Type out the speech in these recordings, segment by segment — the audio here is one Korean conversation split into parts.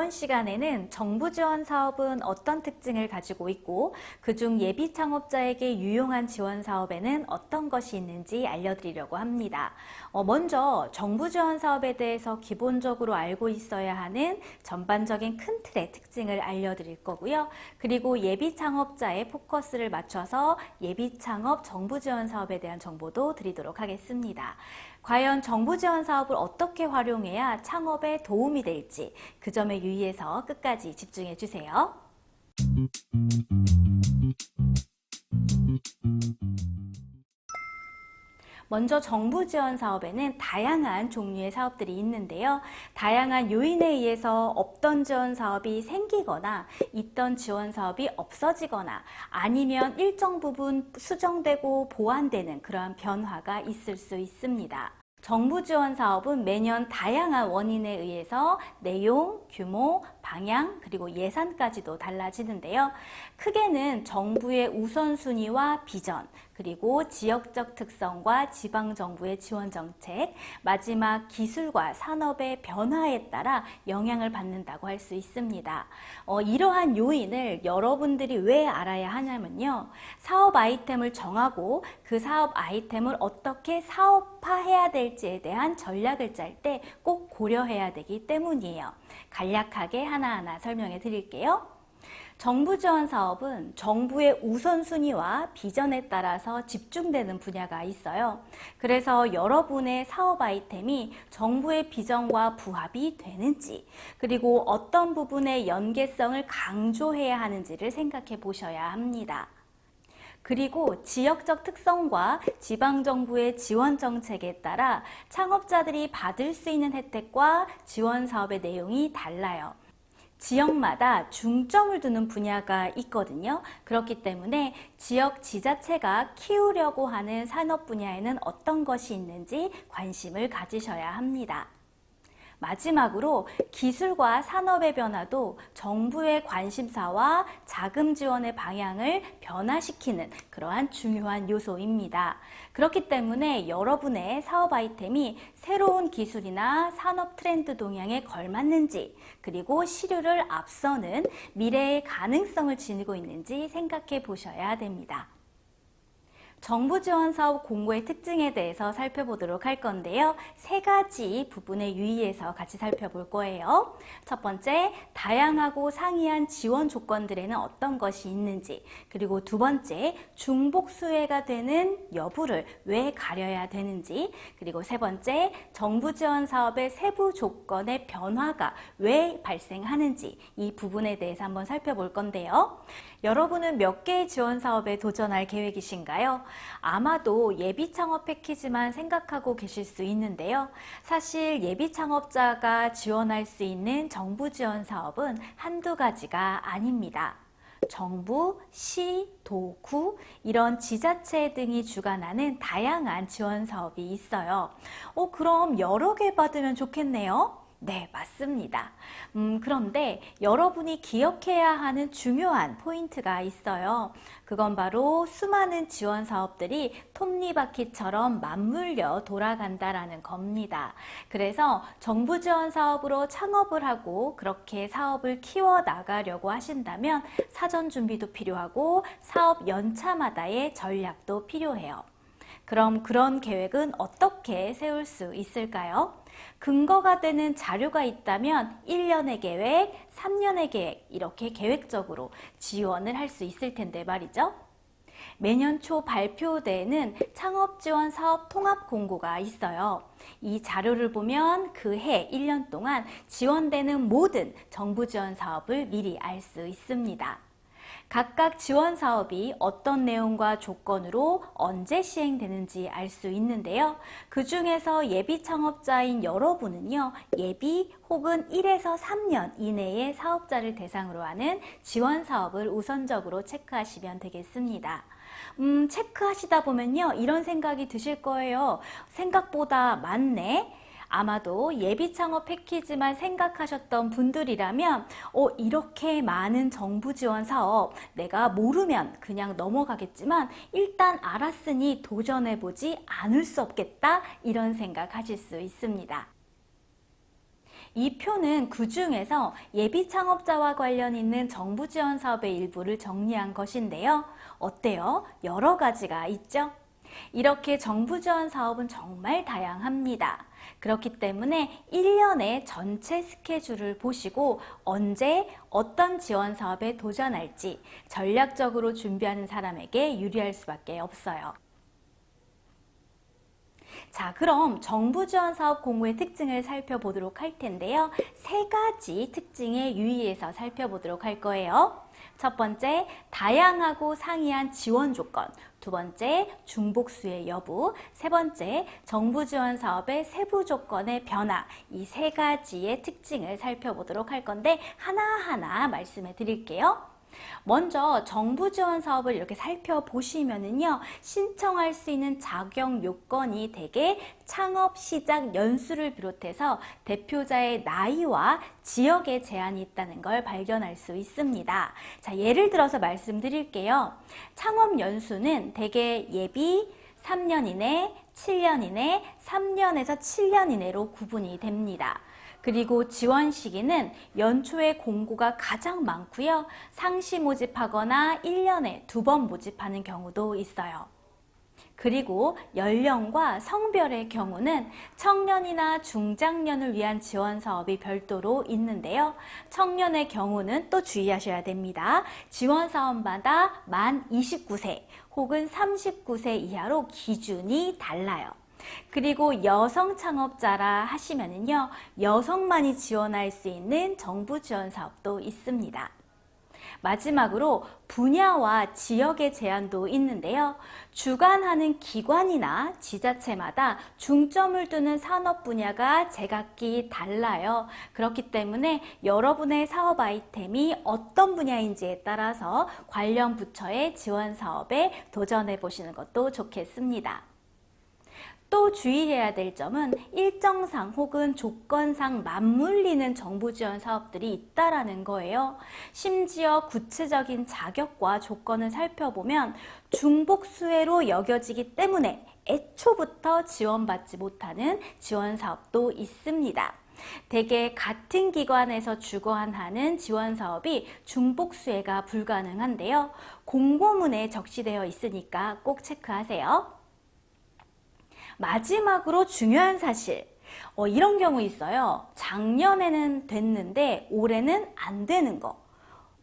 이번 시간에는 정부 지원 사업은 어떤 특징을 가지고 있고 그중 예비 창업자에게 유용한 지원 사업에는 어떤 것이 있는지 알려드리려고 합니다. 먼저 정부 지원 사업에 대해서 기본적으로 알고 있어야 하는 전반적인 큰 틀의 특징을 알려드릴 거고요. 그리고 예비 창업자의 포커스를 맞춰서 예비 창업 정부 지원 사업에 대한 정보도 드리도록 하겠습니다. 과연 정부 지원 사업을 어떻게 활용해야 창업에 도움이 될지 그 점에 유의해서 끝까지 집중해 주세요. 먼저 정부 지원 사업에는 다양한 종류의 사업들이 있는데요. 다양한 요인에 의해서 없던 지원 사업이 생기거나 있던 지원 사업이 없어지거나 아니면 일정 부분 수정되고 보완되는 그러한 변화가 있을 수 있습니다. 정부 지원 사업은 매년 다양한 원인에 의해서 내용, 규모, 방향, 그리고 예산까지도 달라지는데요. 크게는 정부의 우선순위와 비전, 그리고 지역적 특성과 지방정부의 지원 정책, 마지막 기술과 산업의 변화에 따라 영향을 받는다고 할 수 있습니다. 이러한 요인을 여러분들이 왜 알아야 하냐면요. 사업 아이템을 정하고 그 사업 아이템을 어떻게 사업화해야 될지에 대한 전략을 짤 때 꼭 고려해야 되기 때문이에요. 간략하게 하나하나 설명해 드릴게요. 정부 지원 사업은 정부의 우선순위와 비전에 따라서 집중되는 분야가 있어요. 그래서 여러분의 사업 아이템이 정부의 비전과 부합이 되는지, 그리고 어떤 부분의 연계성을 강조해야 하는지를 생각해 보셔야 합니다. 그리고 지역적 특성과 지방정부의 지원 정책에 따라 창업자들이 받을 수 있는 혜택과 지원 사업의 내용이 달라요. 지역마다 중점을 두는 분야가 있거든요. 그렇기 때문에 지역 지자체가 키우려고 하는 산업 분야에는 어떤 것이 있는지 관심을 가지셔야 합니다. 마지막으로 기술과 산업의 변화도 정부의 관심사와 자금 지원의 방향을 변화시키는 그러한 중요한 요소입니다. 그렇기 때문에 여러분의 사업 아이템이 새로운 기술이나 산업 트렌드 동향에 걸맞는지, 그리고 시류를 앞서는 미래의 가능성을 지니고 있는지 생각해 보셔야 됩니다. 정부 지원 사업 공고의 특징에 대해서 살펴보도록 할 건데요. 세 가지 부분에 유의해서 같이 살펴볼 거예요. 첫 번째, 다양하고 상이한 지원 조건들에는 어떤 것이 있는지, 그리고 두 번째, 중복 수혜가 되는 여부를 왜 가려야 되는지, 그리고 세 번째, 정부 지원 사업의 세부 조건의 변화가 왜 발생하는지 이 부분에 대해서 한번 살펴볼 건데요. 여러분은 몇 개의 지원 사업에 도전할 계획이신가요? 아마도 예비 창업 패키지만 생각하고 계실 수 있는데요. 사실 예비 창업자가 지원할 수 있는 정부 지원 사업은 한두 가지가 아닙니다. 정부, 시, 도, 구 이런 지자체 등이 주관하는 다양한 지원 사업이 있어요. 그럼 여러 개 받으면 좋겠네요. 네, 맞습니다. 그런데 여러분이 기억해야 하는 중요한 포인트가 있어요. 그건 바로 수많은 지원 사업들이 톱니바퀴처럼 맞물려 돌아간다라는 겁니다. 그래서 정부 지원 사업으로 창업을 하고 그렇게 사업을 키워 나가려고 하신다면 사전 준비도 필요하고 사업 연차마다의 전략도 필요해요. 그럼 그런 계획은 어떻게 세울 수 있을까요? 근거가 되는 자료가 있다면 1년의 계획, 3년의 계획 이렇게 계획적으로 지원을 할 수 있을 텐데 말이죠. 매년 초 발표되는 창업지원 사업 통합 공고가 있어요. 이 자료를 보면 그 해 1년 동안 지원되는 모든 정부 지원 사업을 미리 알 수 있습니다. 각각 지원 사업이 어떤 내용과 조건으로 언제 시행되는지 알 수 있는데요. 그 중에서 예비 창업자인 여러분은요, 예비 혹은 1에서 3년 이내의 사업자를 대상으로 하는 지원 사업을 우선적으로 체크하시면 되겠습니다. 체크하시다 보면요, 이런 생각이 드실 거예요. 생각보다 많네. 아마도 예비 창업 패키지만 생각하셨던 분들이라면 이렇게 많은 정부 지원 사업 내가 모르면 그냥 넘어가겠지만 일단 알았으니 도전해보지 않을 수 없겠다 이런 생각 하실 수 있습니다. 이 표는 그 중에서 예비 창업자와 관련 있는 정부 지원 사업의 일부를 정리한 것인데요. 어때요? 여러 가지가 있죠? 이렇게 정부 지원 사업은 정말 다양합니다. 그렇기 때문에 1년의 전체 스케줄을 보시고 언제 어떤 지원 사업에 도전할지 전략적으로 준비하는 사람에게 유리할 수밖에 없어요. 자, 그럼 정부 지원 사업 공모의 특징을 살펴보도록 할 텐데요. 세 가지 특징에 유의해서 살펴보도록 할 거예요. 첫 번째, 다양하고 상이한 지원 조건. 두 번째, 중복수의 여부. 세 번째, 정부 지원 사업의 세부 조건의 변화. 이 세 가지의 특징을 살펴보도록 할 건데 하나하나 말씀해 드릴게요. 먼저 정부 지원 사업을 이렇게 살펴보시면은요, 신청할 수 있는 자격 요건이 대개 창업 시작 연수를 비롯해서 대표자의 나이와 지역에 제한이 있다는 걸 발견할 수 있습니다. 자, 예를 들어서 말씀드릴게요. 창업 연수는 대개 예비 3년 이내, 7년 이내, 3년에서 7년 이내로 구분이 됩니다. 그리고 지원 시기는 연초에 공고가 가장 많고요. 상시 모집하거나 1년에 2번 모집하는 경우도 있어요. 그리고 연령과 성별의 경우는 청년이나 중장년을 위한 지원 사업이 별도로 있는데요. 청년의 경우는 또 주의하셔야 됩니다. 지원 사업마다 만 29세 혹은 39세 이하로 기준이 달라요. 그리고 여성 창업자라 하시면은요, 여성만이 지원할 수 있는 정부 지원 사업도 있습니다. 마지막으로 분야와 지역의 제한도 있는데요. 주관하는 기관이나 지자체마다 중점을 두는 산업 분야가 제각기 달라요. 그렇기 때문에 여러분의 사업 아이템이 어떤 분야인지에 따라서 관련 부처의 지원 사업에 도전해 보시는 것도 좋겠습니다. 또 주의해야 될 점은 일정상 혹은 조건상 맞물리는 정부 지원 사업들이 있다라는 거예요. 심지어 구체적인 자격과 조건을 살펴보면 중복수혜로 여겨지기 때문에 애초부터 지원받지 못하는 지원 사업도 있습니다. 대개 같은 기관에서 주관하는 지원 사업이 중복수혜가 불가능한데요. 공고문에 적시되어 있으니까 꼭 체크하세요. 마지막으로 중요한 사실, 이런 경우 있어요. 작년에는 됐는데 올해는 안 되는 거.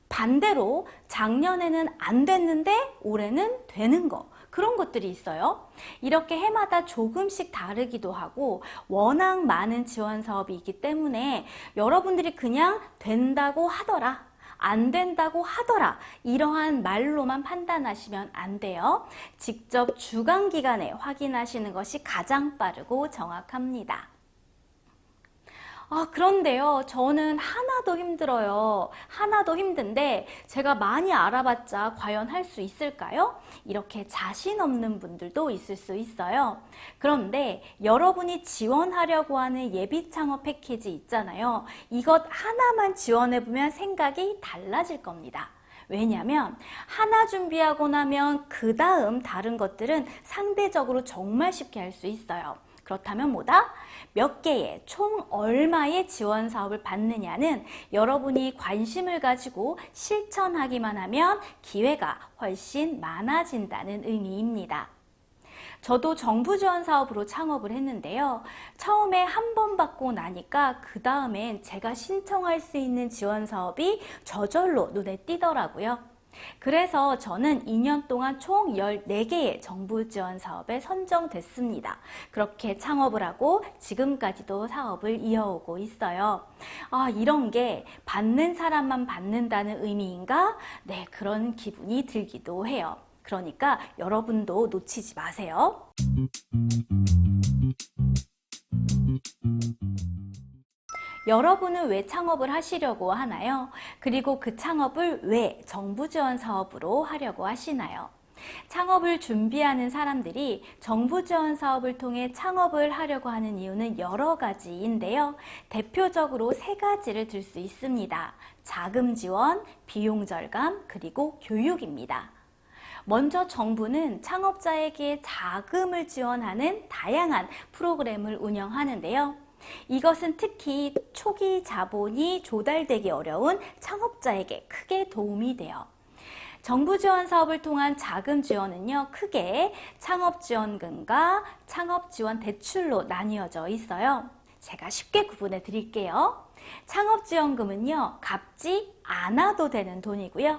반대로 작년에는 안 됐는데 올해는 되는 거. 그런 것들이 있어요. 이렇게 해마다 조금씩 다르기도 하고 워낙 많은 지원 사업이 있기 때문에 여러분들이 그냥 된다고 하더라, 안 된다고 하더라, 이러한 말로만 판단하시면 안 돼요. 직접 주관기관에 확인하시는 것이 가장 빠르고 정확합니다. 그런데요, 저는 하나도 힘들어요. 하나도 힘든데 제가 많이 알아봤자 과연 할 수 있을까요? 이렇게 자신 없는 분들도 있을 수 있어요. 그런데 여러분이 지원하려고 하는 예비 창업 패키지 있잖아요. 이것 하나만 지원해보면 생각이 달라질 겁니다. 왜냐하면 하나 준비하고 나면 그 다음 다른 것들은 상대적으로 정말 쉽게 할 수 있어요. 그렇다면 뭐다? 몇 개의, 총 얼마의 지원 사업을 받느냐는 여러분이 관심을 가지고 실천하기만 하면 기회가 훨씬 많아진다는 의미입니다. 저도 정부 지원 사업으로 창업을 했는데요. 처음에 한 번 받고 나니까 그 다음엔 제가 신청할 수 있는 지원 사업이 저절로 눈에 띄더라고요. 그래서 저는 2년 동안 총 14개의 정부 지원 사업에 선정됐습니다. 그렇게 창업을 하고 지금까지도 사업을 이어오고 있어요. 이런 게 받는 사람만 받는다는 의미인가? 네, 그런 기분이 들기도 해요. 그러니까 여러분도 놓치지 마세요. 여러분은 왜 창업을 하시려고 하나요? 그리고 그 창업을 왜 정부 지원 사업으로 하려고 하시나요? 창업을 준비하는 사람들이 정부 지원 사업을 통해 창업을 하려고 하는 이유는 여러 가지인데요. 대표적으로 세 가지를 들 수 있습니다. 자금 지원, 비용 절감, 그리고 교육입니다. 먼저 정부는 창업자에게 자금을 지원하는 다양한 프로그램을 운영하는데요. 이것은 특히 초기 자본이 조달되기 어려운 창업자에게 크게 도움이 돼요. 정부 지원 사업을 통한 자금 지원은요, 크게 창업지원금과 창업지원대출로 나뉘어져 있어요. 제가 쉽게 구분해 드릴게요. 창업지원금은요, 갚지 않아도 되는 돈이고요.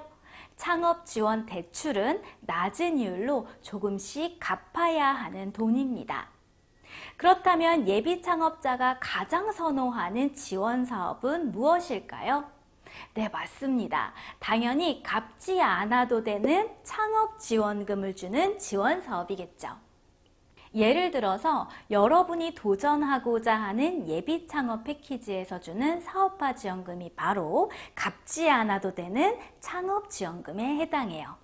창업지원대출은 낮은 이율로 조금씩 갚아야 하는 돈입니다. 그렇다면 예비 창업자가 가장 선호하는 지원 사업은 무엇일까요? 네, 맞습니다. 당연히 갚지 않아도 되는 창업지원금을 주는 지원 사업이겠죠. 예를 들어서 여러분이 도전하고자 하는 예비 창업 패키지에서 주는 사업화 지원금이 바로 갚지 않아도 되는 창업지원금에 해당해요.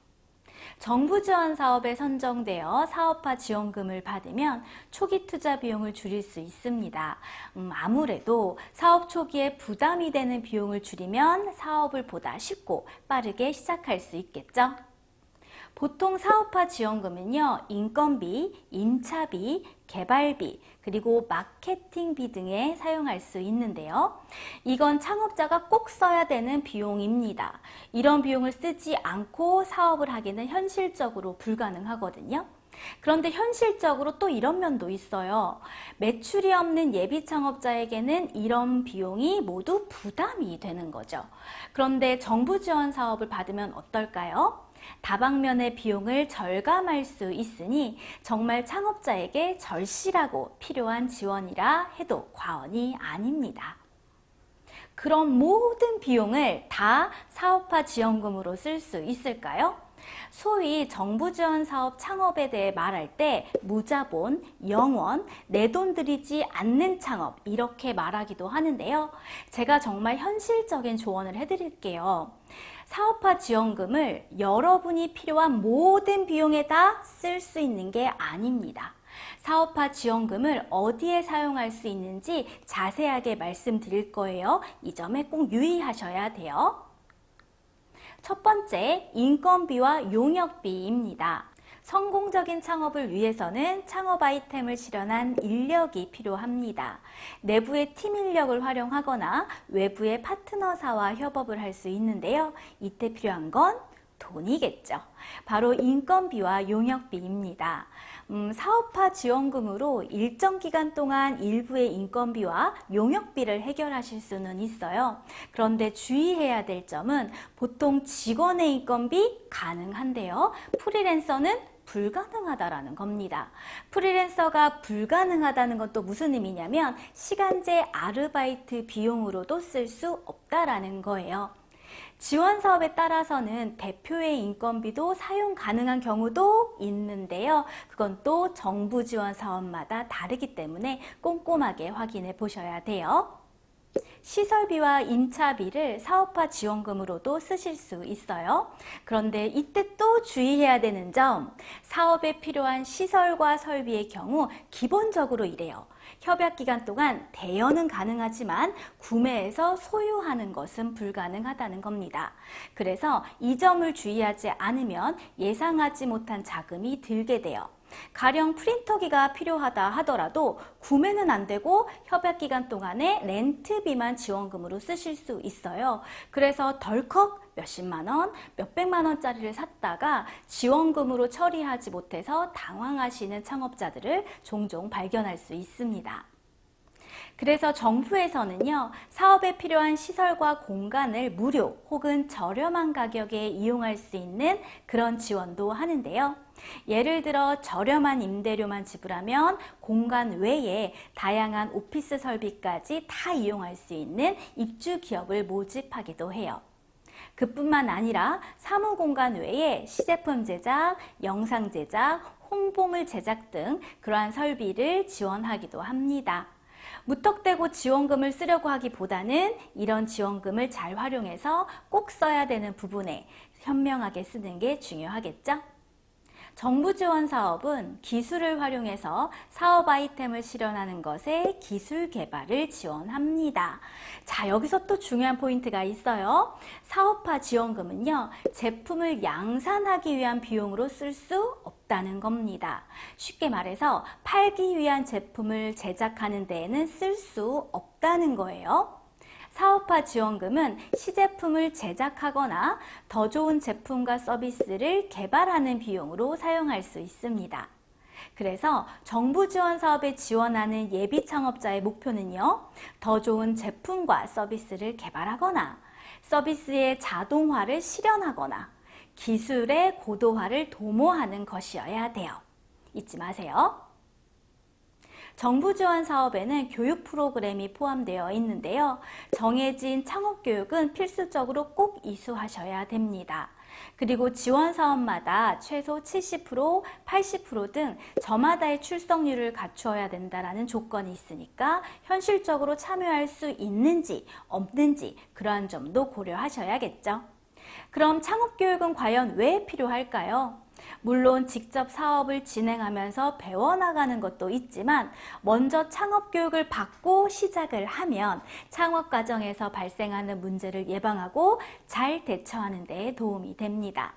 정부 지원 사업에 선정되어 사업화 지원금을 받으면 초기 투자 비용을 줄일 수 있습니다. 아무래도 사업 초기에 부담이 되는 비용을 줄이면 사업을 보다 쉽고 빠르게 시작할 수 있겠죠. 보통 사업화 지원금은요, 인건비, 임차비, 개발비, 그리고 마케팅비 등에 사용할 수 있는데요. 이건 창업자가 꼭 써야 되는 비용입니다. 이런 비용을 쓰지 않고 사업을 하기는 현실적으로 불가능하거든요. 그런데 현실적으로 또 이런 면도 있어요. 매출이 없는 예비 창업자에게는 이런 비용이 모두 부담이 되는 거죠. 그런데 정부 지원 사업을 받으면 어떨까요? 다방면의 비용을 절감할 수 있으니 정말 창업자에게 절실하고 필요한 지원이라 해도 과언이 아닙니다. 그럼 모든 비용을 다 사업화 지원금으로 쓸 수 있을까요? 소위 정부 지원 사업 창업에 대해 말할 때 무자본, 영원, 내 돈 들이지 않는 창업 이렇게 말하기도 하는데요. 제가 정말 현실적인 조언을 해드릴게요. 사업화 지원금을 여러분이 필요한 모든 비용에 다 쓸 수 있는 게 아닙니다. 사업화 지원금을 어디에 사용할 수 있는지 자세하게 말씀드릴 거예요. 이 점에 꼭 유의하셔야 돼요. 첫 번째, 인건비와 용역비입니다. 성공적인 창업을 위해서는 창업 아이템을 실현한 인력이 필요합니다. 내부의 팀 인력을 활용하거나 외부의 파트너사와 협업을 할 수 있는데요. 이때 필요한 건 돈이겠죠. 바로 인건비와 용역비입니다. 사업화 지원금으로 일정 기간 동안 일부의 인건비와 용역비를 해결하실 수는 있어요. 그런데 주의해야 될 점은 보통 직원의 인건비 가능한데요. 프리랜서는 불가능하다라는 겁니다. 프리랜서가 불가능하다는 건 또 무슨 의미냐면 시간제 아르바이트 비용으로도 쓸 수 없다라는 거예요. 지원 사업에 따라서는 대표의 인건비도 사용 가능한 경우도 있는데요. 그건 또 정부 지원 사업마다 다르기 때문에 꼼꼼하게 확인해 보셔야 돼요. 시설비와 임차비를 사업화 지원금으로도 쓰실 수 있어요. 그런데 이때 또 주의해야 되는 점, 사업에 필요한 시설과 설비의 경우 기본적으로 이래요. 협약 기간 동안 대여는 가능하지만 구매해서 소유하는 것은 불가능하다는 겁니다. 그래서 이 점을 주의하지 않으면 예상하지 못한 자금이 들게 돼요. 가령 프린터기가 필요하다 하더라도 구매는 안 되고 협약 기간 동안에 렌트비만 지원금으로 쓰실 수 있어요. 그래서 덜컥 몇십만 원, 몇백만 원짜리를 샀다가 지원금으로 처리하지 못해서 당황하시는 창업자들을 종종 발견할 수 있습니다. 그래서 정부에서는요, 사업에 필요한 시설과 공간을 무료 혹은 저렴한 가격에 이용할 수 있는 그런 지원도 하는데요. 예를 들어 저렴한 임대료만 지불하면 공간 외에 다양한 오피스 설비까지 다 이용할 수 있는 입주 기업을 모집하기도 해요. 그뿐만 아니라 사무공간 외에 시제품 제작, 영상 제작, 홍보물 제작 등 그러한 설비를 지원하기도 합니다. 무턱대고 지원금을 쓰려고 하기보다는 이런 지원금을 잘 활용해서 꼭 써야 되는 부분에 현명하게 쓰는 게 중요하겠죠? 정부 지원 사업은 기술을 활용해서 사업 아이템을 실현하는 것에 기술 개발을 지원합니다. 자, 여기서 또 중요한 포인트가 있어요. 사업화 지원금은요, 제품을 양산하기 위한 비용으로 쓸 수 없다는 겁니다. 쉽게 말해서 팔기 위한 제품을 제작하는 데에는 쓸 수 없다는 거예요. 사업화 지원금은 시제품을 제작하거나 더 좋은 제품과 서비스를 개발하는 비용으로 사용할 수 있습니다. 그래서 정부 지원 사업에 지원하는 예비 창업자의 목표는요, 더 좋은 제품과 서비스를 개발하거나 서비스의 자동화를 실현하거나 기술의 고도화를 도모하는 것이어야 돼요. 잊지 마세요. 정부 지원 사업에는 교육 프로그램이 포함되어 있는데요. 정해진 창업 교육은 필수적으로 꼭 이수하셔야 됩니다. 그리고 지원 사업마다 최소 70%, 80% 등 저마다의 출석률을 갖추어야 된다는 조건이 있으니까 현실적으로 참여할 수 있는지 없는지 그러한 점도 고려하셔야겠죠. 그럼 창업 교육은 과연 왜 필요할까요? 물론 직접 사업을 진행하면서 배워나가는 것도 있지만 먼저 창업 교육을 받고 시작을 하면 창업 과정에서 발생하는 문제를 예방하고 잘 대처하는 데 도움이 됩니다.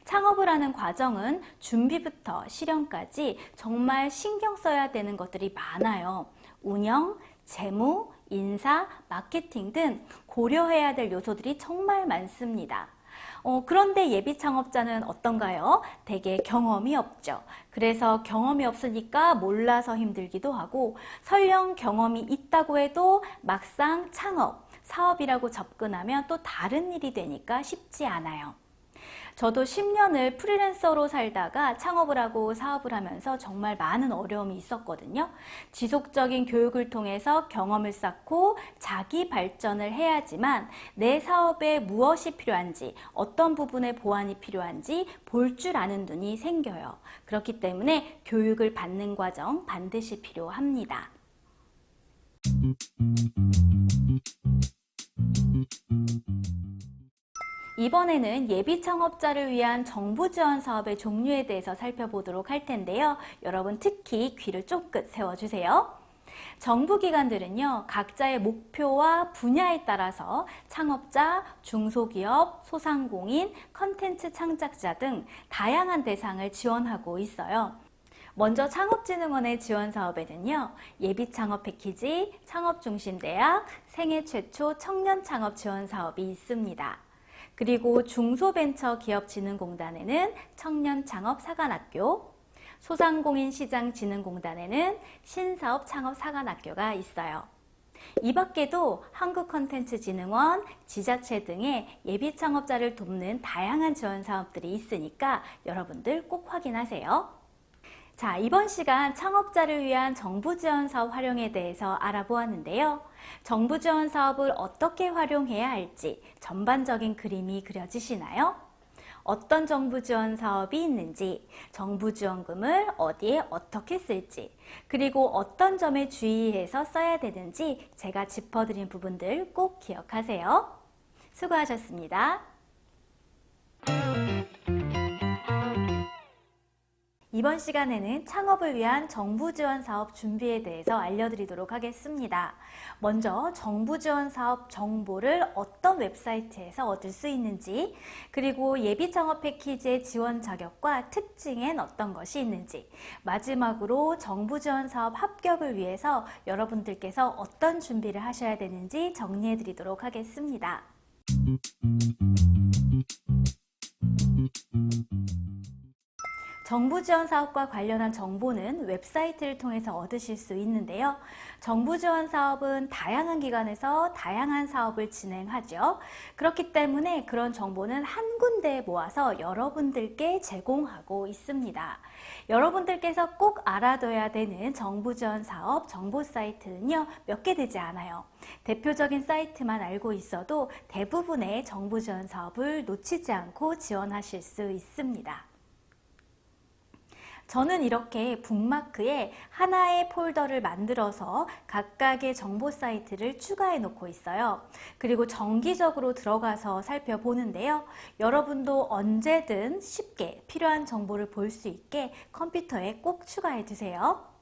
창업을 하는 과정은 준비부터 실현까지 정말 신경 써야 되는 것들이 많아요. 운영, 재무, 인사, 마케팅 등 고려해야 될 요소들이 정말 많습니다. 그런데 예비 창업자는 어떤가요? 대개 경험이 없죠. 그래서 경험이 없으니까 몰라서 힘들기도 하고 설령 경험이 있다고 해도 막상 창업, 사업이라고 접근하면 또 다른 일이 되니까 쉽지 않아요. 저도 10년을 프리랜서로 살다가 창업을 하고 사업을 하면서 정말 많은 어려움이 있었거든요. 지속적인 교육을 통해서 경험을 쌓고 자기 발전을 해야지만 내 사업에 무엇이 필요한지, 어떤 부분에 보완이 필요한지 볼 줄 아는 눈이 생겨요. 그렇기 때문에 교육을 받는 과정 반드시 필요합니다. 이번에는 예비 창업자를 위한 정부 지원 사업의 종류에 대해서 살펴보도록 할 텐데요. 여러분 특히 귀를 쫑긋 세워주세요. 정부 기관들은요, 각자의 목표와 분야에 따라서 창업자, 중소기업, 소상공인, 컨텐츠 창작자 등 다양한 대상을 지원하고 있어요. 먼저 창업진흥원의 지원 사업에는요, 예비 창업 패키지, 창업중심대학, 생애 최초 청년 창업 지원 사업이 있습니다. 그리고 중소벤처기업진흥공단에는 청년창업사관학교, 소상공인시장진흥공단에는 신사업창업사관학교가 있어요. 이 밖에도 한국컨텐츠진흥원, 지자체 등의 예비창업자를 돕는 다양한 지원 사업들이 있으니까 여러분들 꼭 확인하세요. 자, 이번 시간 창업자를 위한 정부 지원 사업 활용에 대해서 알아보았는데요. 정부 지원 사업을 어떻게 활용해야 할지 전반적인 그림이 그려지시나요? 어떤 정부 지원 사업이 있는지, 정부 지원금을 어디에 어떻게 쓸지, 그리고 어떤 점에 주의해서 써야 되는지 제가 짚어드린 부분들 꼭 기억하세요. 수고하셨습니다. 이번 시간에는 창업을 위한 정부 지원 사업 준비에 대해서 알려드리도록 하겠습니다. 먼저 정부 지원 사업 정보를 어떤 웹사이트에서 얻을 수 있는지, 그리고 예비 창업 패키지의 지원 자격과 특징엔 어떤 것이 있는지, 마지막으로 정부 지원 사업 합격을 위해서 여러분들께서 어떤 준비를 하셔야 되는지 정리해 드리도록 하겠습니다. 정부 지원 사업과 관련한 정보는 웹사이트를 통해서 얻으실 수 있는데요. 정부 지원 사업은 다양한 기관에서 다양한 사업을 진행하죠. 그렇기 때문에 그런 정보는 한 군데에 모아서 여러분들께 제공하고 있습니다. 여러분들께서 꼭 알아둬야 되는 정부 지원 사업 정보 사이트는요, 몇 개 되지 않아요. 대표적인 사이트만 알고 있어도 대부분의 정부 지원 사업을 놓치지 않고 지원하실 수 있습니다. 저는 이렇게 북마크에 하나의 폴더를 만들어서 각각의 정보 사이트를 추가해 놓고 있어요. 그리고 정기적으로 들어가서 살펴보는데요. 여러분도 언제든 쉽게 필요한 정보를 볼 수 있게 컴퓨터에 꼭 추가해 두세요.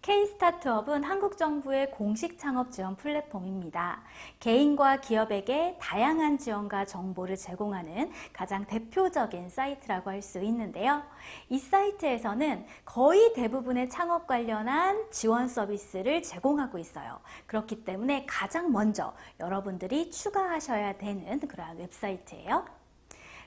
K-스타트업은 한국 정부의 공식 창업 지원 플랫폼입니다. 개인과 기업에게 다양한 지원과 정보를 제공하는 가장 대표적인 사이트라고 할 수 있는데요. 이 사이트에서는 거의 대부분의 창업 관련한 지원 서비스를 제공하고 있어요. 그렇기 때문에 가장 먼저 여러분들이 추가하셔야 되는 그러한 웹사이트예요.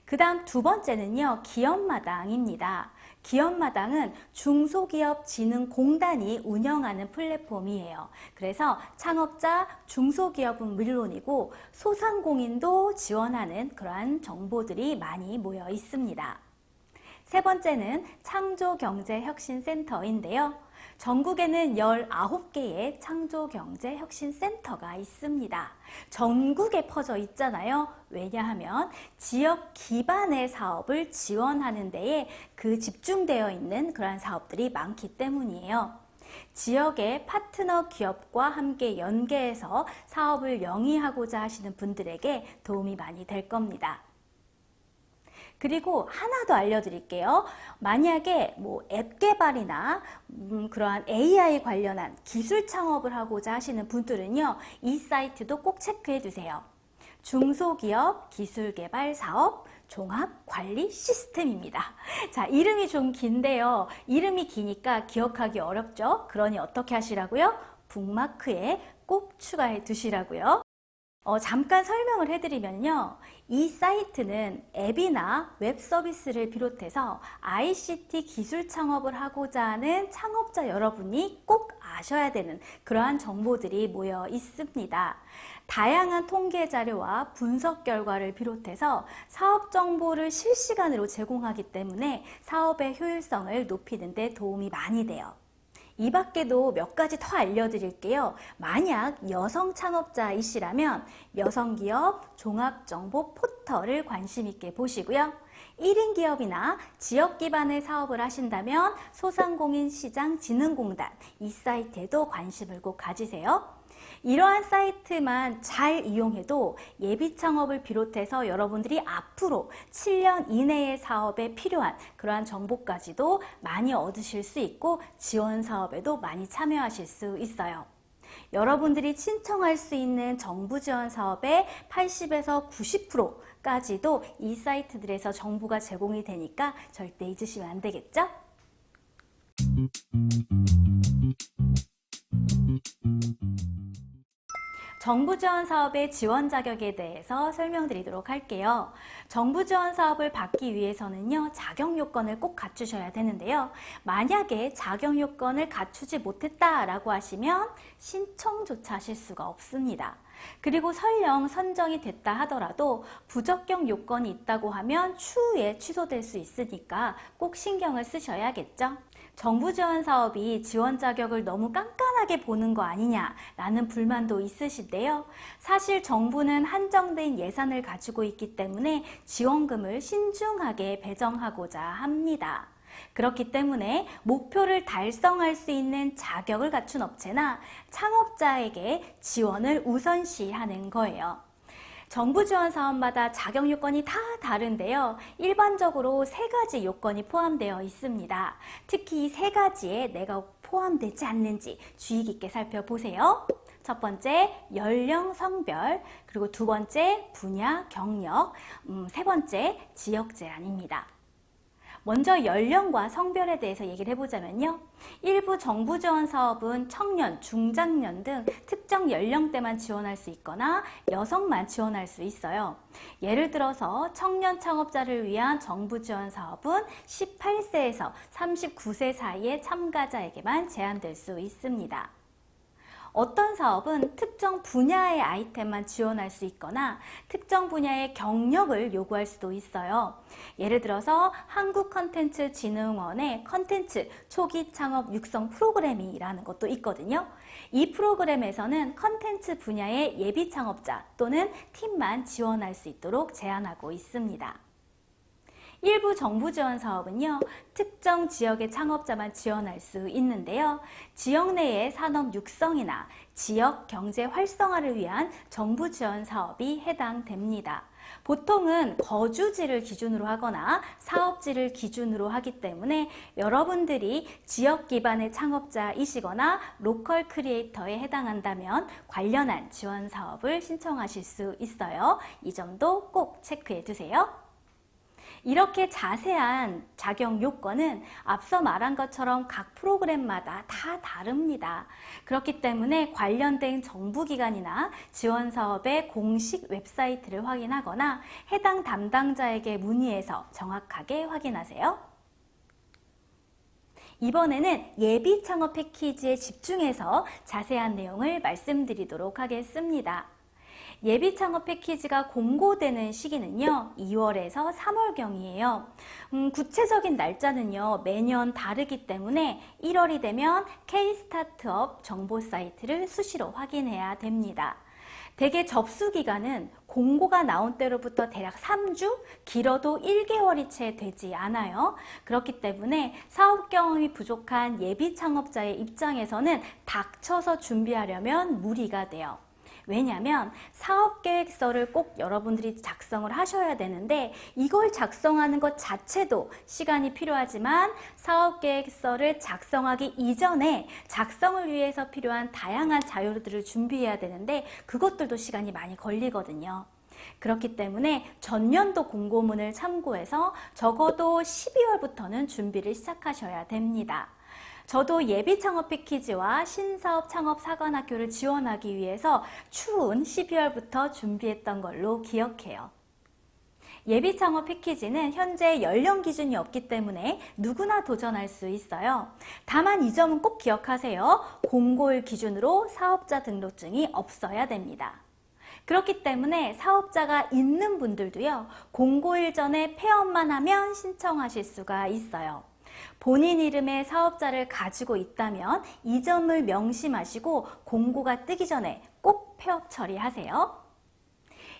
그 다음 두 번째는요, 기업마당입니다. 기업마당은 중소기업진흥공단이 운영하는 플랫폼이에요. 그래서 창업자, 중소기업은 물론이고 소상공인도 지원하는 그러한 정보들이 많이 모여 있습니다. 세 번째는 창조경제혁신센터인데요. 전국에는 19개의 창조경제혁신센터가 있습니다. 전국에 퍼져 있잖아요. 왜냐하면 지역 기반의 사업을 지원하는 데에 그 집중되어 있는 그러한 사업들이 많기 때문이에요. 지역의 파트너 기업과 함께 연계해서 사업을 영위하고자 하시는 분들에게 도움이 많이 될 겁니다. 그리고 하나 더 알려드릴게요. 만약에 앱 개발이나 그러한 AI 관련한 기술 창업을 하고자 하시는 분들은요, 이 사이트도 꼭 체크해 두세요. 중소기업 기술개발 사업 종합관리 시스템입니다. 자, 이름이 좀 긴데요. 이름이 기니까 기억하기 어렵죠? 그러니 어떻게 하시라고요? 북마크에 꼭 추가해 두시라고요. 잠깐 설명을 해드리면요. 이 사이트는 앱이나 웹 서비스를 비롯해서 ICT 기술 창업을 하고자 하는 창업자 여러분이 꼭 아셔야 되는 그러한 정보들이 모여 있습니다. 다양한 통계 자료와 분석 결과를 비롯해서 사업 정보를 실시간으로 제공하기 때문에 사업의 효율성을 높이는 데 도움이 많이 돼요. 이 밖에도 몇 가지 더 알려드릴게요. 만약 여성 창업자이시라면 여성기업 종합정보 포털을 관심 있게 보시고요. 1인 기업이나 지역 기반의 사업을 하신다면 소상공인 시장진흥공단 이 사이트에도 관심을 꼭 가지세요. 이러한 사이트만 잘 이용해도 예비 창업을 비롯해서 여러분들이 앞으로 7년 이내의 사업에 필요한 그러한 정보까지도 많이 얻으실 수 있고 지원 사업에도 많이 참여하실 수 있어요. 여러분들이 신청할 수 있는 정부 지원 사업의 80에서 90%까지도 이 사이트들에서 정보가 제공이 되니까 절대 잊으시면 안 되겠죠? 정부 지원 사업의 지원 자격에 대해서 설명드리도록 할게요. 정부 지원 사업을 받기 위해서는요, 자격 요건을 꼭 갖추셔야 되는데요. 만약에 자격 요건을 갖추지 못했다라고 하시면 신청조차 하실 수가 없습니다. 그리고 설령 선정이 됐다 하더라도 부적격 요건이 있다고 하면 추후에 취소될 수 있으니까 꼭 신경을 쓰셔야겠죠. 정부 지원 사업이 지원 자격을 너무 깐깐하게 보는 거 아니냐라는 불만도 있으신데요. 사실 정부는 한정된 예산을 가지고 있기 때문에 지원금을 신중하게 배정하고자 합니다. 그렇기 때문에 목표를 달성할 수 있는 자격을 갖춘 업체나 창업자에게 지원을 우선시하는 거예요. 정부 지원 사업마다 자격 요건이 다 다른데요. 일반적으로 3가지 요건이 포함되어 있습니다. 특히 이 3가지에 내가 포함되지 않는지 주의 깊게 살펴보세요. 첫 번째, 연령, 성별, 그리고 두 번째, 분야, 경력, 세 번째, 지역 제한입니다. 먼저 연령과 성별에 대해서 얘기를 해보자면요. 일부 정부 지원 사업은 청년, 중장년 등 특정 연령대만 지원할 수 있거나 여성만 지원할 수 있어요. 예를 들어서 청년 창업자를 위한 정부 지원 사업은 18세에서 39세 사이의 참가자에게만 제한될 수 있습니다. 어떤 사업은 특정 분야의 아이템만 지원할 수 있거나 특정 분야의 경력을 요구할 수도 있어요. 예를 들어서 한국컨텐츠진흥원의 컨텐츠 초기 창업 육성 프로그램이라는 것도 있거든요. 이 프로그램에서는 컨텐츠 분야의 예비 창업자 또는 팀만 지원할 수 있도록 제한하고 있습니다. 일부 정부 지원 사업은요, 특정 지역의 창업자만 지원할 수 있는데요. 지역 내의 산업 육성이나 지역 경제 활성화를 위한 정부 지원 사업이 해당됩니다. 보통은 거주지를 기준으로 하거나 사업지를 기준으로 하기 때문에 여러분들이 지역 기반의 창업자이시거나 로컬 크리에이터에 해당한다면 관련한 지원 사업을 신청하실 수 있어요. 이 점도 꼭 체크해 두세요. 이렇게 자세한 자격 요건은 앞서 말한 것처럼 각 프로그램마다 다 다릅니다. 그렇기 때문에 관련된 정부기관이나 지원사업의 공식 웹사이트를 확인하거나 해당 담당자에게 문의해서 정확하게 확인하세요. 이번에는 예비 창업 패키지에 집중해서 자세한 내용을 말씀드리도록 하겠습니다. 예비 창업 패키지가 공고되는 시기는요, 2월에서 3월경이에요. 구체적인 날짜는요, 매년 다르기 때문에 1월이 되면 K-스타트업 정보 사이트를 수시로 확인해야 됩니다. 대개 접수 기간은 공고가 나온 때로부터 대략 3주, 길어도 1개월이 채 되지 않아요. 그렇기 때문에 사업 경험이 부족한 예비 창업자의 입장에서는 닥쳐서 준비하려면 무리가 돼요. 왜냐하면 사업계획서를 꼭 여러분들이 작성을 하셔야 되는데 이걸 작성하는 것 자체도 시간이 필요하지만 사업계획서를 작성하기 이전에 작성을 위해서 필요한 다양한 자료들을 준비해야 되는데 그것들도 시간이 많이 걸리거든요. 그렇기 때문에 전년도 공고문을 참고해서 적어도 12월부터는 준비를 시작하셔야 됩니다. 저도 예비 창업 패키지와 신사업 창업 사관학교를 지원하기 위해서 추운 12월부터 준비했던 걸로 기억해요. 예비 창업 패키지는 현재 연령 기준이 없기 때문에 누구나 도전할 수 있어요. 다만 이 점은 꼭 기억하세요. 공고일 기준으로 사업자 등록증이 없어야 됩니다. 그렇기 때문에 사업자가 있는 분들도요, 공고일 전에 폐업만 하면 신청하실 수가 있어요. 본인 이름의 사업자를 가지고 있다면 이 점을 명심하시고 공고가 뜨기 전에 꼭 폐업 처리하세요.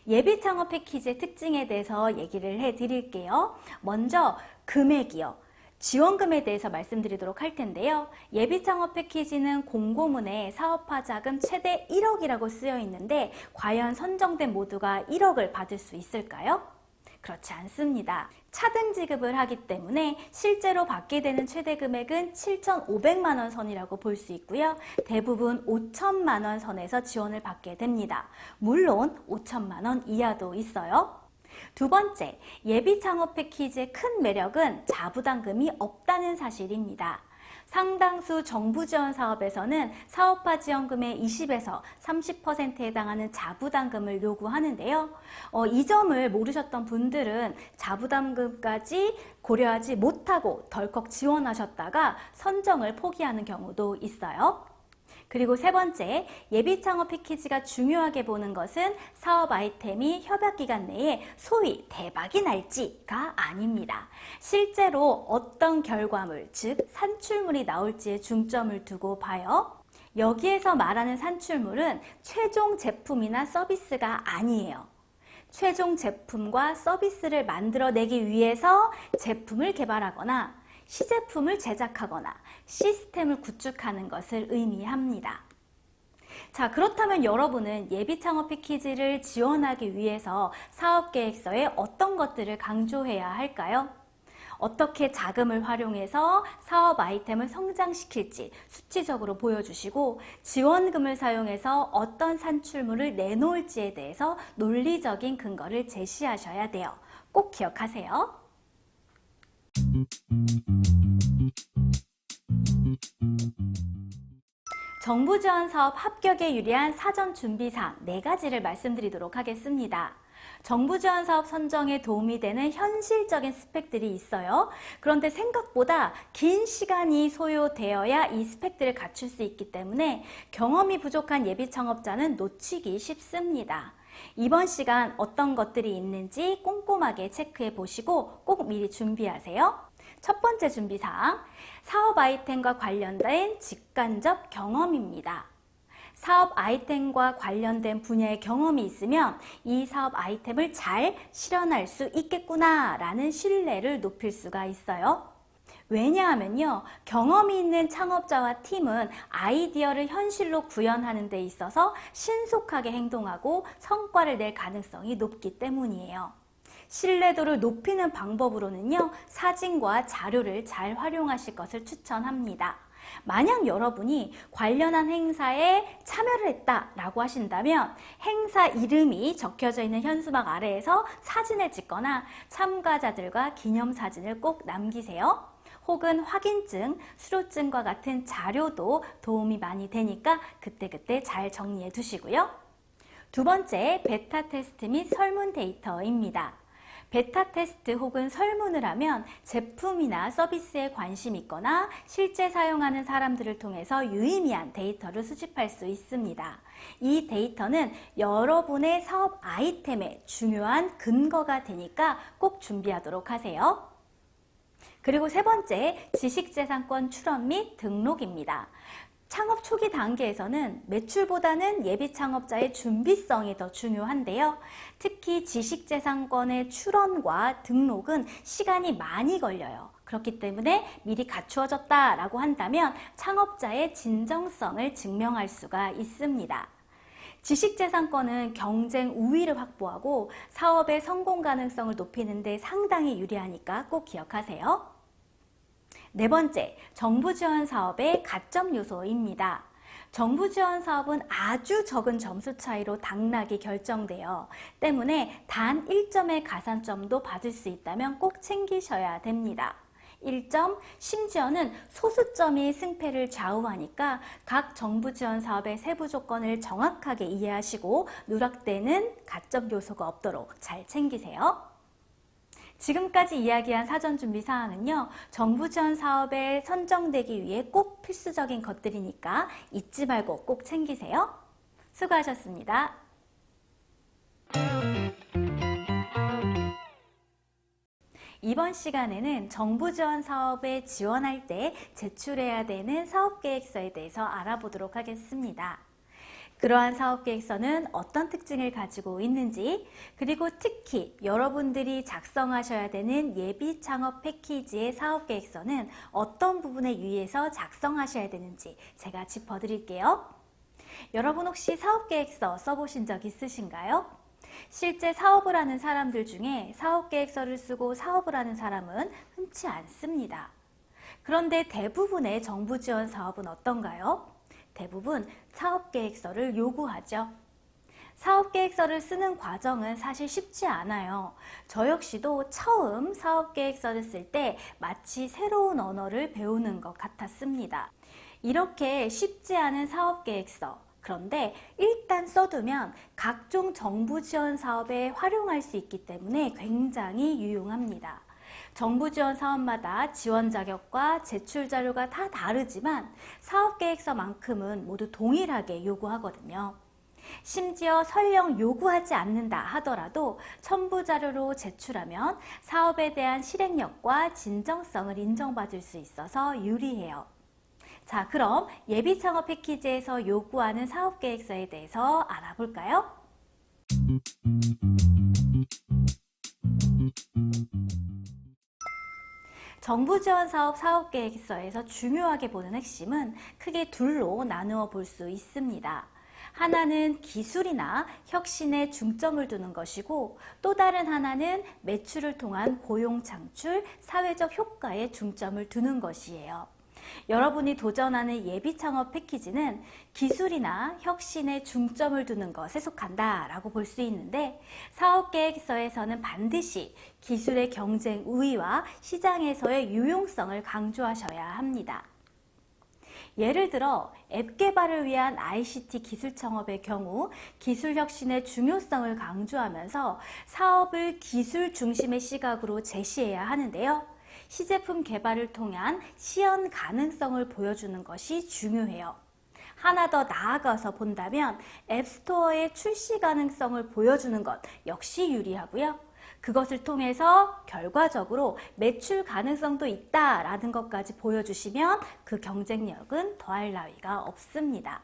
예비 창업 패키지의 특징에 대해서 얘기를 해드릴게요. 먼저 금액이요. 지원금에 대해서 말씀드리도록 할 텐데요. 예비 창업 패키지는 공고문에 사업화 자금 최대 1억이라고 쓰여 있는데 과연 선정된 모두가 1억을 받을 수 있을까요? 그렇지 않습니다. 차등 지급을 하기 때문에 실제로 받게 되는 최대 금액은 7,500만 원 선이라고 볼 수 있고요. 대부분 5천만 원 선에서 지원을 받게 됩니다. 물론 5천만 원 이하도 있어요. 두 번째, 예비 창업 패키지의 큰 매력은 자부담금이 없다는 사실입니다. 상당수 정부 지원 사업에서는 사업화 지원금의 20에서 30%에 해당하는 자부담금을 요구하는데요. 이 점을 모르셨던 분들은 자부담금까지 고려하지 못하고 덜컥 지원하셨다가 선정을 포기하는 경우도 있어요. 그리고 세 번째, 예비 창업 패키지가 중요하게 보는 것은 사업 아이템이 협약 기간 내에 소위 대박이 날지가 아닙니다. 실제로 어떤 결과물, 즉 산출물이 나올지에 중점을 두고 봐요. 여기에서 말하는 산출물은 최종 제품이나 서비스가 아니에요. 최종 제품과 서비스를 만들어내기 위해서 제품을 개발하거나 시제품을 제작하거나 시스템을 구축하는 것을 의미합니다. 자, 그렇다면 여러분은 예비 창업 패키지를 지원하기 위해서 사업계획서에 어떤 것들을 강조해야 할까요? 어떻게 자금을 활용해서 사업 아이템을 성장시킬지 수치적으로 보여주시고 지원금을 사용해서 어떤 산출물을 내놓을지에 대해서 논리적인 근거를 제시하셔야 돼요. 꼭 기억하세요. 정부 지원 사업 합격에 유리한 사전 준비사항 4가지를 말씀드리도록 하겠습니다. 정부 지원 사업 선정에 도움이 되는 현실적인 스펙들이 있어요. 그런데 생각보다 긴 시간이 소요되어야 이 스펙들을 갖출 수 있기 때문에 경험이 부족한 예비 창업자는 놓치기 쉽습니다. 이번 시간 어떤 것들이 있는지 꼼꼼하게 체크해 보시고 꼭 미리 준비하세요. 첫 번째 준비사항, 사업 아이템과 관련된 직간접 경험입니다. 사업 아이템과 관련된 분야의 경험이 있으면 이 사업 아이템을 잘 실현할 수 있겠구나 라는 신뢰를 높일 수가 있어요. 왜냐하면요, 경험이 있는 창업자와 팀은 아이디어를 현실로 구현하는 데 있어서 신속하게 행동하고 성과를 낼 가능성이 높기 때문이에요. 신뢰도를 높이는 방법으로는요, 사진과 자료를 잘 활용하실 것을 추천합니다. 만약 여러분이 관련한 행사에 참여를 했다라고 하신다면 행사 이름이 적혀져 있는 현수막 아래에서 사진을 찍거나 참가자들과 기념사진을 꼭 남기세요. 혹은 확인증, 수료증과 같은 자료도 도움이 많이 되니까 그때그때 잘 정리해 두시고요. 두 번째, 베타 테스트 및 설문 데이터입니다. 베타 테스트 혹은 설문을 하면 제품이나 서비스에 관심이 있거나 실제 사용하는 사람들을 통해서 유의미한 데이터를 수집할 수 있습니다. 이 데이터는 여러분의 사업 아이템의 중요한 근거가 되니까 꼭 준비하도록 하세요. 그리고 세 번째, 지식재산권 출원 및 등록입니다. 창업 초기 단계에서는 매출보다는 예비 창업자의 준비성이 더 중요한데요. 특히 지식재산권의 출원과 등록은 시간이 많이 걸려요. 그렇기 때문에 미리 갖추어졌다라고 한다면 창업자의 진정성을 증명할 수가 있습니다. 지식재산권은 경쟁 우위를 확보하고 사업의 성공 가능성을 높이는 데 상당히 유리하니까 꼭 기억하세요. 네 번째, 정부 지원 사업의 가점 요소입니다. 정부 지원 사업은 아주 적은 점수 차이로 당락이 결정돼요. 때문에 단 1점의 가산점도 받을 수 있다면 꼭 챙기셔야 됩니다. 1점, 심지어는 소수점이 승패를 좌우하니까 각 정부 지원 사업의 세부 조건을 정확하게 이해하시고 누락되는 가점 요소가 없도록 잘 챙기세요. 지금까지 이야기한 사전 준비 사항은요, 정부 지원 사업에 선정되기 위해 꼭 필수적인 것들이니까 잊지 말고 꼭 챙기세요. 수고하셨습니다. 이번 시간에는 정부 지원 사업에 지원할 때 제출해야 되는 사업계획서에 대해서 알아보도록 하겠습니다. 그러한 사업계획서는 어떤 특징을 가지고 있는지, 그리고 특히 여러분들이 작성하셔야 되는 예비 창업 패키지의 사업계획서는 어떤 부분에 유의해서 작성하셔야 되는지 제가 짚어드릴게요. 여러분 혹시 사업계획서 써보신 적 있으신가요? 실제 사업을 하는 사람들 중에 사업계획서를 쓰고 사업을 하는 사람은 흔치 않습니다. 그런데 대부분의 정부 지원 사업은 어떤가요? 대부분 사업계획서를 요구하죠. 사업계획서를 쓰는 과정은 사실 쉽지 않아요. 저 역시도 처음 사업계획서를 쓸 때 마치 새로운 언어를 배우는 것 같았습니다. 이렇게 쉽지 않은 사업계획서, 그런데 일단 써두면 각종 정부 지원 사업에 활용할 수 있기 때문에 굉장히 유용합니다. 정부 지원 사업마다 지원 자격과 제출 자료가 다 다르지만 사업계획서만큼은 모두 동일하게 요구하거든요. 심지어 설령 요구하지 않는다 하더라도 첨부 자료로 제출하면 사업에 대한 실행력과 진정성을 인정받을 수 있어서 유리해요. 자, 그럼 예비 창업 패키지에서 요구하는 사업계획서에 대해서 알아볼까요? 정부 지원 사업 사업계획서에서 중요하게 보는 핵심은 크게 둘로 나누어 볼 수 있습니다. 하나는 기술이나 혁신에 중점을 두는 것이고 또 다른 하나는 매출을 통한 고용 창출, 사회적 효과에 중점을 두는 것이에요. 여러분이 도전하는 예비 창업 패키지는 기술이나 혁신에 중점을 두는 것에 속한다라고 볼 수 있는데 사업계획서에서는 반드시 기술의 경쟁 우위와 시장에서의 유용성을 강조하셔야 합니다. 예를 들어 앱 개발을 위한 ICT 기술 창업의 경우 기술 혁신의 중요성을 강조하면서 사업을 기술 중심의 시각으로 제시해야 하는데요. 시제품 개발을 통한 시연 가능성을 보여주는 것이 중요해요. 하나 더 나아가서 본다면 앱스토어의 출시 가능성을 보여주는 것 역시 유리하고요. 그것을 통해서 결과적으로 매출 가능성도 있다라는 것까지 보여주시면 그 경쟁력은 더할 나위가 없습니다.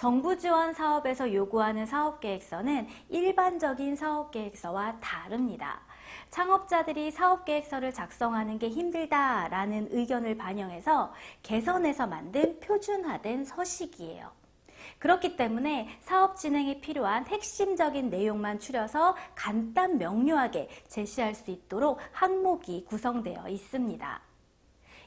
정부 지원 사업에서 요구하는 사업계획서는 일반적인 사업계획서와 다릅니다. 창업자들이 사업계획서를 작성하는 게 힘들다라는 의견을 반영해서 개선해서 만든 표준화된 서식이에요. 그렇기 때문에 사업 진행에 필요한 핵심적인 내용만 추려서 간단 명료하게 제시할 수 있도록 항목이 구성되어 있습니다.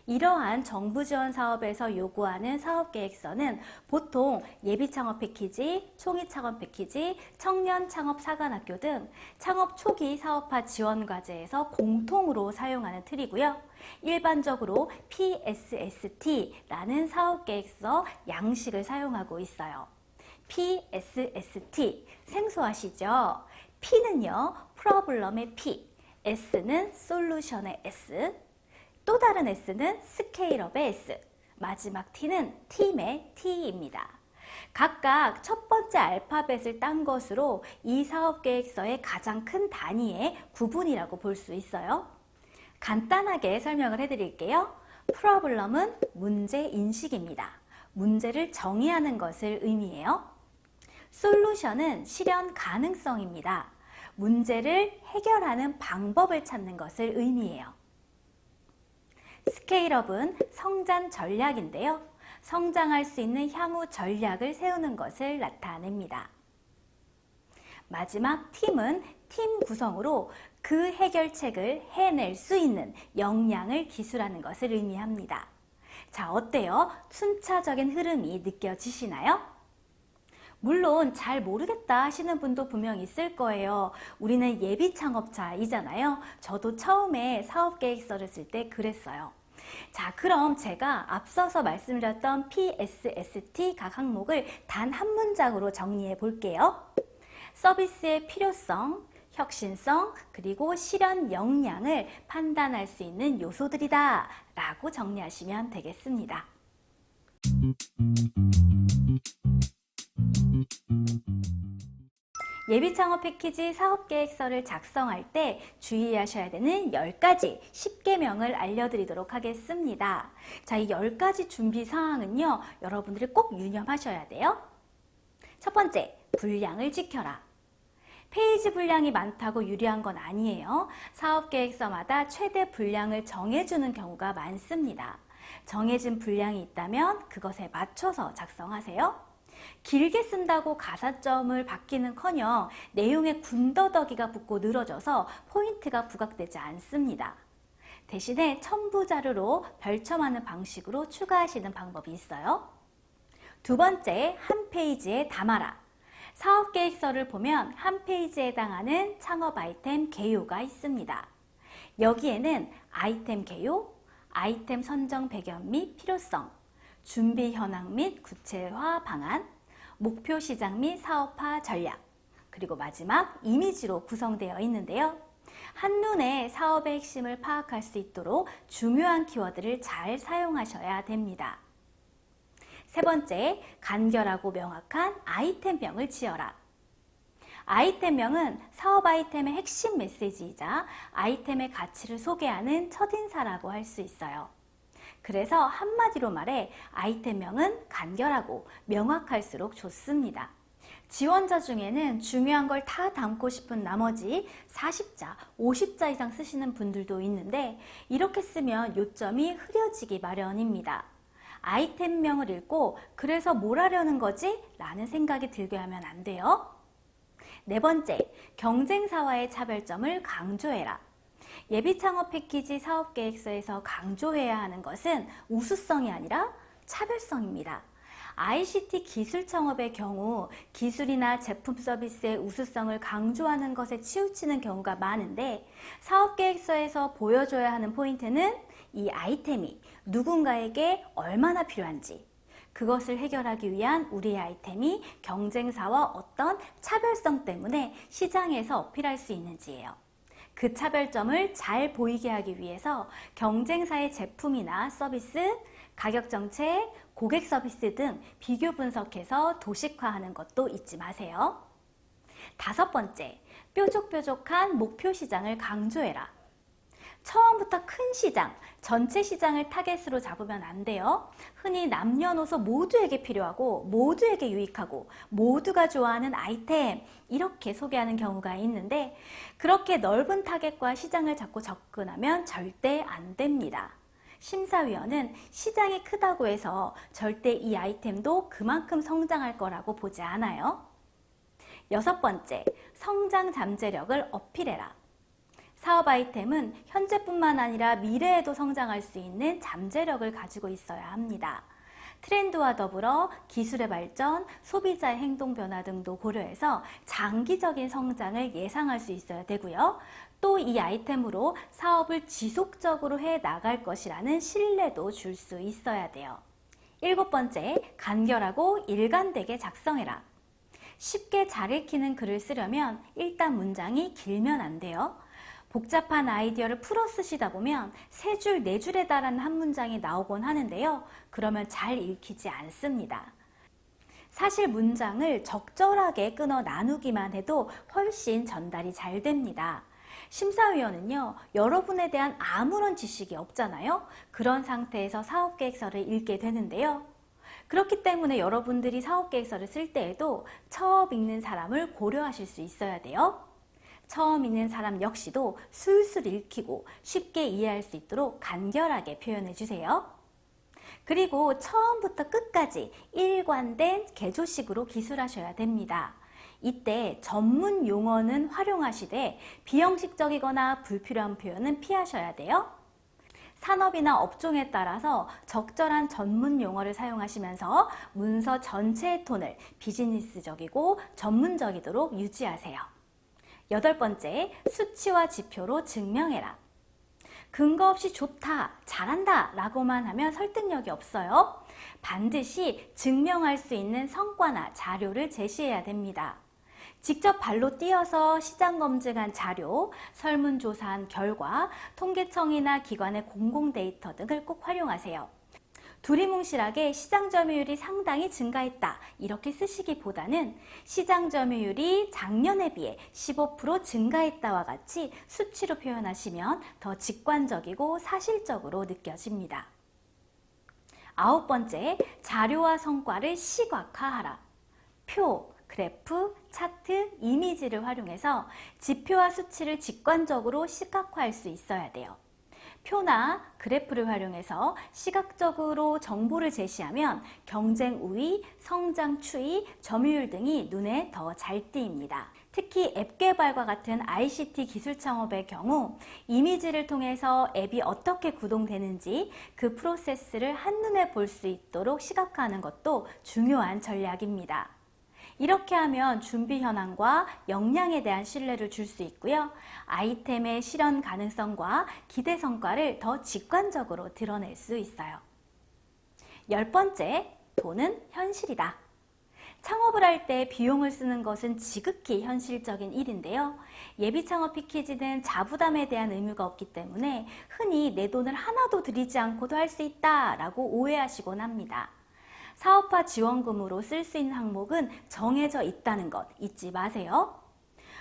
이러한 정부 지원 사업에서 요구하는 사업계획서는 보통 예비창업 패키지, 총익창업 패키지, 청년창업 사관학교 등 창업 초기 사업화 지원 과제에서 공통으로 사용하는 틀이고요. 일반적으로 PSST라는 사업계획서 양식을 사용하고 있어요. PSST, 생소하시죠? P는요, 프로블럼의 P, S는 솔루션의 S, 또 다른 S는 스케일업의 S, 마지막 T는 팀의 T입니다. 각각 첫 번째 알파벳을 딴 것으로 이 사업계획서의 가장 큰 단위의 구분이라고 볼 수 있어요. 간단하게 설명을 해드릴게요. 프로블럼은 문제인식입니다. 문제를 정의하는 것을 의미해요. 솔루션은 실현 가능성입니다. 문제를 해결하는 방법을 찾는 것을 의미해요. 스케일업은 성장 전략인데요. 성장할 수 있는 향후 전략을 세우는 것을 나타냅니다. 마지막 팀은 팀 구성으로 그 해결책을 해낼 수 있는 역량을 기술하는 것을 의미합니다. 자, 어때요? 순차적인 흐름이 느껴지시나요? 물론 잘 모르겠다 하시는 분도 분명 있을 거예요. 우리는 예비 창업자이잖아요. 저도 처음에 사업계획서를 쓸 때 그랬어요. 자, 그럼 제가 앞서서 말씀드렸던 PSST 각 항목을 단 한 문장으로 정리해 볼게요. 서비스의 필요성, 혁신성, 그리고 실현 역량을 판단할 수 있는 요소들이다 라고 정리하시면 되겠습니다. 예비창업 패키지 사업계획서를 작성할 때 주의하셔야 되는 10가지 10개명을 알려드리도록 하겠습니다. 자, 이 10가지 준비 사항은요, 여러분들이 꼭 유념하셔야 돼요. 첫 번째, 분량을 지켜라. 페이지 분량이 많다고 유리한 건 아니에요. 사업계획서마다 최대 분량을 정해주는 경우가 많습니다. 정해진 분량이 있다면 그것에 맞춰서 작성하세요. 길게 쓴다고 가산점을 받기는커녕 내용에 군더더기가 붙고 늘어져서 포인트가 부각되지 않습니다. 대신에 첨부 자료로 별첨하는 방식으로 추가하시는 방법이 있어요. 두 번째, 한 페이지에 담아라. 사업계획서를 보면 한 페이지에 해당하는 창업 아이템 개요가 있습니다. 여기에는 아이템 개요, 아이템 선정 배경 및 필요성, 준비 현황 및 구체화 방안, 목표 시장 및 사업화 전략, 그리고 마지막 이미지로 구성되어 있는데요. 한눈에 사업의 핵심을 파악할 수 있도록 중요한 키워드를 잘 사용하셔야 됩니다. 세 번째, 간결하고 명확한 아이템명을 지어라. 아이템명은 사업 아이템의 핵심 메시지이자 아이템의 가치를 소개하는 첫인사라고 할 수 있어요. 그래서 한마디로 말해 아이템명은 간결하고 명확할수록 좋습니다. 지원자 중에는 중요한 걸 다 담고 싶은 나머지 40자, 50자 이상 쓰시는 분들도 있는데 이렇게 쓰면 요점이 흐려지기 마련입니다. 아이템명을 읽고 그래서 뭘 하려는 거지? 라는 생각이 들게 하면 안 돼요. 네 번째, 경쟁사와의 차별점을 강조해라. 예비창업 패키지 사업계획서에서 강조해야 하는 것은 우수성이 아니라 차별성입니다. ICT 기술 창업의 경우 기술이나 제품 서비스의 우수성을 강조하는 것에 치우치는 경우가 많은데 사업계획서에서 보여줘야 하는 포인트는 이 아이템이 누군가에게 얼마나 필요한지, 그것을 해결하기 위한 우리의 아이템이 경쟁사와 어떤 차별성 때문에 시장에서 어필할 수 있는지예요. 그 차별점을 잘 보이게 하기 위해서 경쟁사의 제품이나 서비스, 가격 정책, 고객 서비스 등 비교 분석해서 도식화하는 것도 잊지 마세요. 다섯 번째, 뾰족뾰족한 목표 시장을 강조해라. 처음부터 큰 시장, 전체 시장을 타겟으로 잡으면 안 돼요. 흔히 남녀노소 모두에게 필요하고 모두에게 유익하고 모두가 좋아하는 아이템 이렇게 소개하는 경우가 있는데 그렇게 넓은 타겟과 시장을 잡고 접근하면 절대 안 됩니다. 심사위원은 시장이 크다고 해서 절대 이 아이템도 그만큼 성장할 거라고 보지 않아요. 6번째, 성장 잠재력을 어필해라. 사업 아이템은 현재뿐만 아니라 미래에도 성장할 수 있는 잠재력을 가지고 있어야 합니다. 트렌드와 더불어 기술의 발전, 소비자의 행동 변화 등도 고려해서 장기적인 성장을 예상할 수 있어야 되고요. 또 이 아이템으로 사업을 지속적으로 해 나갈 것이라는 신뢰도 줄 수 있어야 돼요. 7번째, 간결하고 일관되게 작성해라. 쉽게 잘 읽히는 글을 쓰려면 일단 문장이 길면 안 돼요. 복잡한 아이디어를 풀어 쓰시다 보면 3줄, 4줄에 달하는 한 문장이 나오곤 하는데요. 그러면 잘 읽히지 않습니다. 사실 문장을 적절하게 끊어 나누기만 해도 훨씬 전달이 잘 됩니다. 심사위원은요, 여러분에 대한 아무런 지식이 없잖아요. 그런 상태에서 사업계획서를 읽게 되는데요. 그렇기 때문에 여러분들이 사업계획서를 쓸 때에도 처음 읽는 사람을 고려하실 수 있어야 돼요. 처음 읽는 사람 역시도 술술 읽히고 쉽게 이해할 수 있도록 간결하게 표현해 주세요. 그리고 처음부터 끝까지 일관된 개조식으로 기술하셔야 됩니다. 이때 전문 용어는 활용하시되 비형식적이거나 불필요한 표현은 피하셔야 돼요. 산업이나 업종에 따라서 적절한 전문 용어를 사용하시면서 문서 전체의 톤을 비즈니스적이고 전문적이도록 유지하세요. 8번째, 수치와 지표로 증명해라. 근거 없이 좋다, 잘한다 라고만 하면 설득력이 없어요. 반드시 증명할 수 있는 성과나 자료를 제시해야 됩니다. 직접 발로 뛰어서 시장 검증한 자료, 설문조사한 결과, 통계청이나 기관의 공공 데이터 등을 꼭 활용하세요. 두리뭉실하게 시장 점유율이 상당히 증가했다 이렇게 쓰시기보다는 시장 점유율이 작년에 비해 15% 증가했다와 같이 수치로 표현하시면 더 직관적이고 사실적으로 느껴집니다. 9번째, 자료와 성과를 시각화하라. 표, 그래프, 차트, 이미지를 활용해서 지표와 수치를 직관적으로 시각화할 수 있어야 돼요. 표나 그래프를 활용해서 시각적으로 정보를 제시하면 경쟁 우위, 성장 추이, 점유율 등이 눈에 더 잘 띄입니다. 특히 앱 개발과 같은 ICT 기술 창업의 경우 이미지를 통해서 앱이 어떻게 구동되는지 그 프로세스를 한눈에 볼 수 있도록 시각화하는 것도 중요한 전략입니다. 이렇게 하면 준비 현황과 역량에 대한 신뢰를 줄 수 있고요. 아이템의 실현 가능성과 기대 성과를 더 직관적으로 드러낼 수 있어요. 10번째, 돈은 현실이다. 창업을 할 때 비용을 쓰는 것은 지극히 현실적인 일인데요. 예비 창업 패키지는 자부담에 대한 의무가 없기 때문에 흔히 내 돈을 하나도 들이지 않고도 할 수 있다라고 오해하시곤 합니다. 사업화 지원금으로 쓸 수 있는 항목은 정해져 있다는 것 잊지 마세요.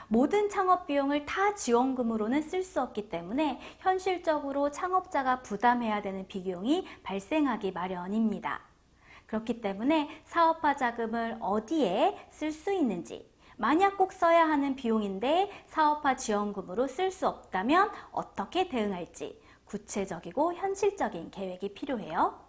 모든 창업 비용을 다 지원금으로는 쓸 수 없기 때문에 현실적으로 창업자가 부담해야 되는 비용이 발생하기 마련입니다. 그렇기 때문에 사업화 자금을 어디에 쓸 수 있는지, 만약 꼭 써야 하는 비용인데 사업화 지원금으로 쓸 수 없다면 어떻게 대응할지 구체적이고 현실적인 계획이 필요해요.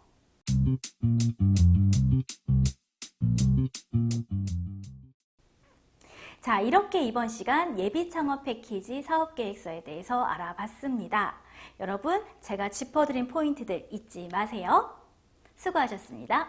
자, 이렇게 이번 시간 예비 창업 패키지 사업계획서에 대해서 알아봤습니다. 여러분, 제가 짚어드린 포인트들 잊지 마세요. 수고하셨습니다.